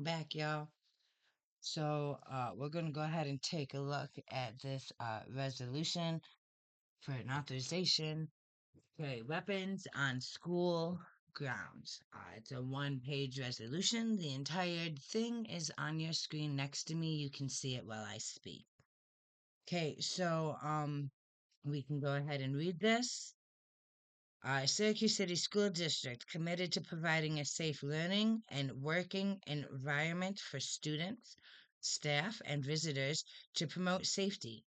Back, y'all. We're going to go ahead and take a look at this resolution for an authorization carry weapons on school grounds. It's a one-page resolution. The entire thing is on your screen next to me. You can see it while I speak. Okay, we can go ahead and read this. Syracuse City School District committed to providing a safe learning and working environment for students, staff, and visitors to promote safety.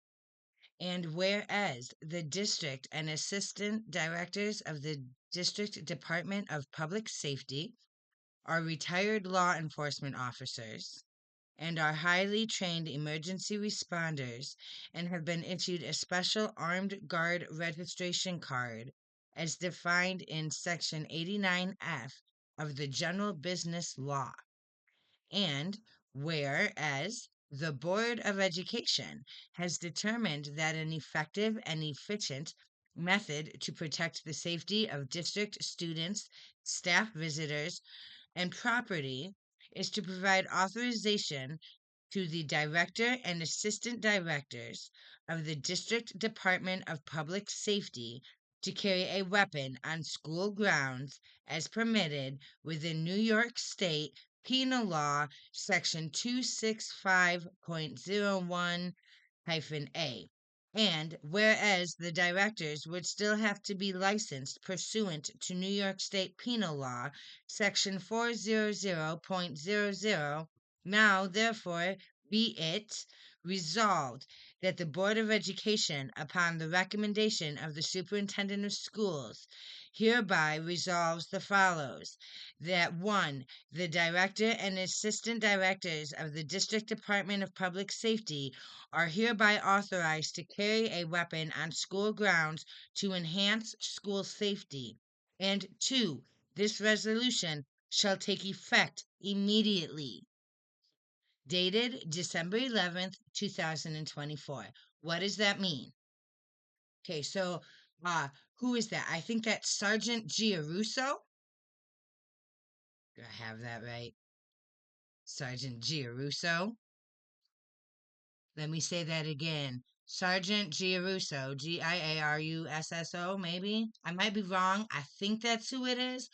And whereas the district and assistant directors of the District Department of Public Safety are retired law enforcement officers and are highly trained emergency responders and have been issued a special armed guard registration card as defined in Section 89F of the General Business Law. And whereas the Board of Education has determined that an effective and efficient method to protect the safety of district students, staff visitors, and property is to provide authorization to the director and assistant directors of the District Department of Public Safety to carry a weapon on school grounds as permitted within New York State Penal Law Section 265.01-A. And whereas the directors would still have to be licensed pursuant to New York State Penal Law, Section 400.00, now therefore be it resolved that the Board of Education, upon the recommendation of the Superintendent of Schools, hereby resolves the follows: that 1. The director and assistant directors of the District Department of Public Safety are hereby authorized to carry a weapon on school grounds to enhance school safety. And 2. This resolution shall take effect immediately. Dated December 11th, 2024. What does that mean? Okay, who is that? I think that's Sergeant Giarusso. Do I have that right? Sergeant Giarusso. Let me say that again. Sergeant Giarusso, Giarusso, maybe? I might be wrong. I think that's who it is.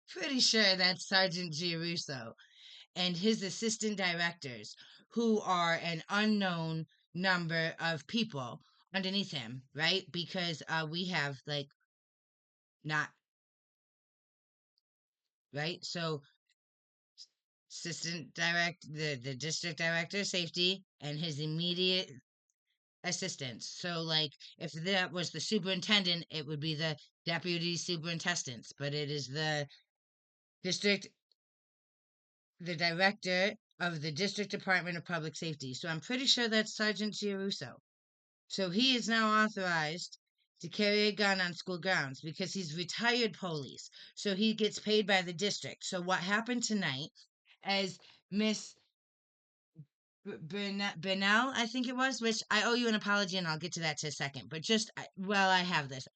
Pretty sure that's Sergeant Giarusso and his assistant directors, who are an unknown number of people underneath him, right? Because we have like not, right? So the district director of safety and his immediate assistants. So, like, if that was the superintendent, it would be the deputy superintendents, but it is district, the director of the District Department of Public Safety. So, I'm pretty sure that's Sergeant Giarusso. So, he is now authorized to carry a gun on school grounds because he's retired police. So, he gets paid by the district. So, what happened tonight, as Miss Bernal, I think it was, which I owe you an apology, and I'll get to that in a second. But just well, I have this.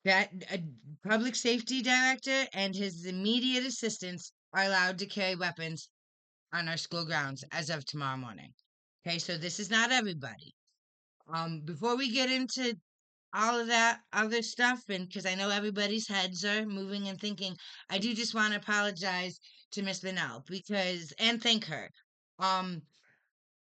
That public safety director and his immediate assistants are allowed to carry weapons on our school grounds as of tomorrow morning. Okay, so this is not everybody. Before we get into all of that other stuff, and because I know everybody's heads are moving and thinking, I do just want to apologize to Miss Bennell because and thank her. Um,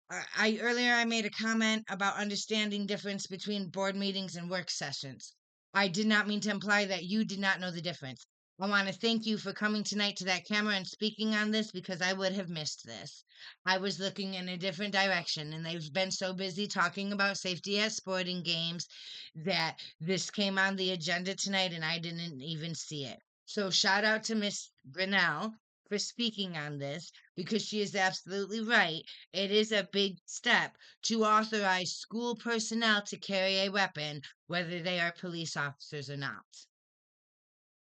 I earlier I made a comment about understanding difference between board meetings and work sessions. I did not mean to imply that you did not know the difference. I want to thank you for coming tonight to that camera and speaking on this because I would have missed this. I was looking in a different direction and they've been so busy talking about safety at sporting games that this came on the agenda tonight and I didn't even see it. So shout out to Miss Grinnell for speaking on this because she is absolutely right. It is a big step to authorize school personnel to carry a weapon, whether they are police officers or not.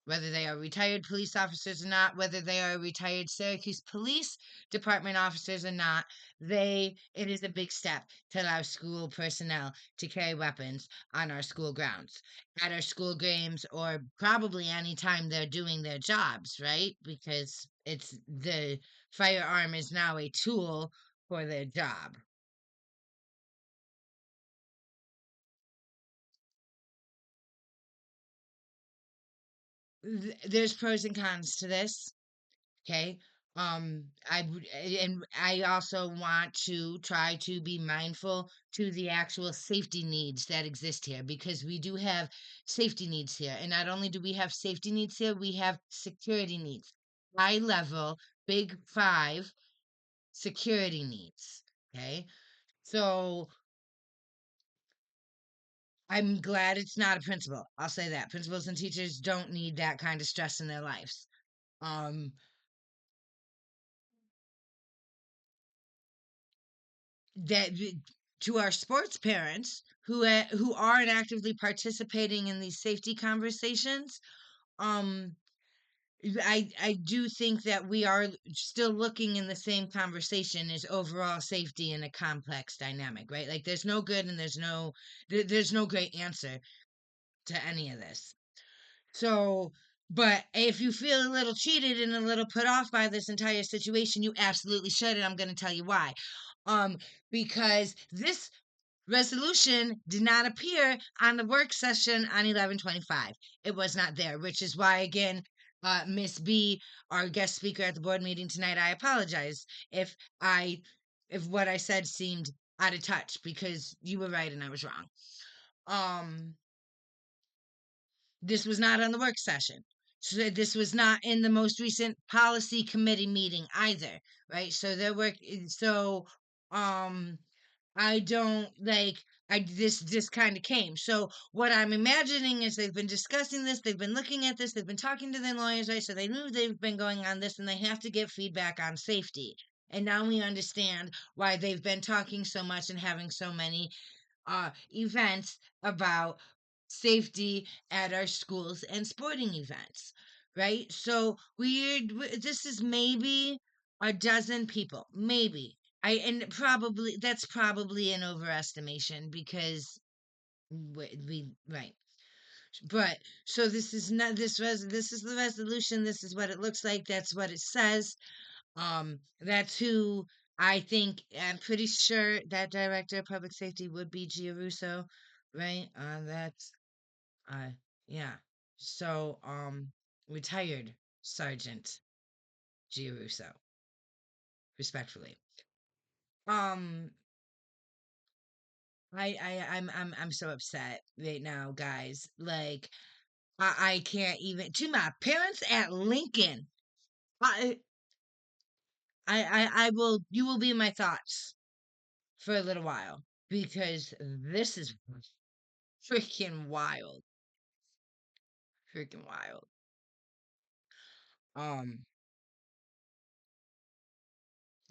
Whether they are retired police officers or not, whether they are retired Syracuse Police Department officers or not, it is a big step to allow school personnel to carry weapons on our school grounds, at our school games, or probably anytime they're doing their jobs, right? Because it's the firearm is now a tool for their job. There's pros and cons to this. Okay. And I also want to try to be mindful to the actual safety needs that exist here, because we do have safety needs here. And not only do we have safety needs here, we have security needs. High level, big five security needs. Okay. So I'm glad it's not a principal. I'll say that. Principals and teachers don't need that kind of stress in their lives. Um, that to our sports parents who aren't actively participating in these safety conversations, um I do think that we are still looking in the same conversation as overall safety in a complex dynamic, right? Like there's no good and there's no great answer to any of this. So, but if you feel a little cheated and a little put off by this entire situation, you absolutely should, and I'm going to tell you why. Um, because this resolution did not appear on the work session on 11/25. It was not there, which is why, again, Miss B, our guest speaker at the board meeting tonight, I apologize if I if what I said seemed out of touch, because you were right and I was wrong. Um, this was not on the work session. So this was not in the most recent policy committee meeting either, right? So there were so um I don't like I this kind of came. So what I'm imagining is they've been discussing this, they've been looking at this, they've been talking to their lawyers, right? So they knew they've been going on this and they have to get feedback on safety. And now we understand why they've been talking so much and having so many events about safety at our schools and sporting events, right? So this is maybe a dozen people, maybe. And probably that's probably an overestimation because we right. But so this is not this is the resolution. This is what it looks like. That's what it says. That's who I think. I'm pretty sure that director of public safety would be Giarusso, right? That's uh, yeah. So retired Sergeant Giarusso, respectfully. Um, I'm so upset right now, guys. Like I can't even to my parents at Lincoln. I I will you will be in my thoughts for a little while because this is freaking wild. Freaking wild. Um,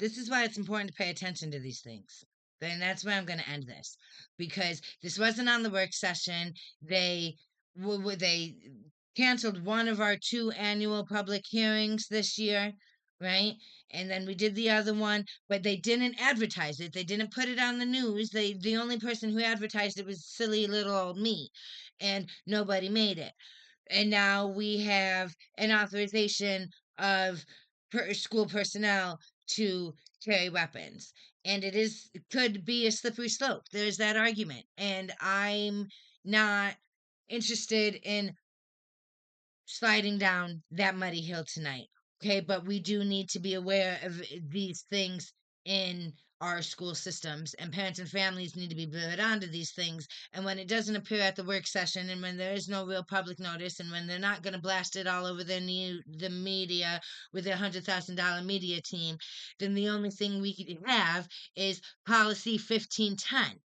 this is why it's important to pay attention to these things. And that's why I'm going to end this because this wasn't on the work session. They canceled one of our two annual public hearings this year, right? And then we did the other one, but they didn't advertise it. They didn't put it on the news. The only person who advertised it was silly little old me, and nobody made it. And now we have an authorization of school personnel to carry weapons, and it could be a slippery slope. There's that argument, and I'm not interested in sliding down that muddy hill tonight. Okay, but we do need to be aware of these things in our school systems, and parents and families need to be put onto these things. And when it doesn't appear at the work session, and when there is no real public notice, and when they're not going to blast it all over the media with their $100,000 media team, then the only thing we could have is policy 1510,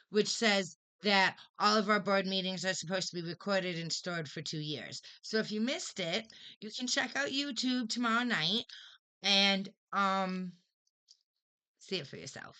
which says that all of our board meetings are supposed to be recorded and stored for 2 years. So if you missed it, you can check out YouTube tomorrow night and see it for yourself.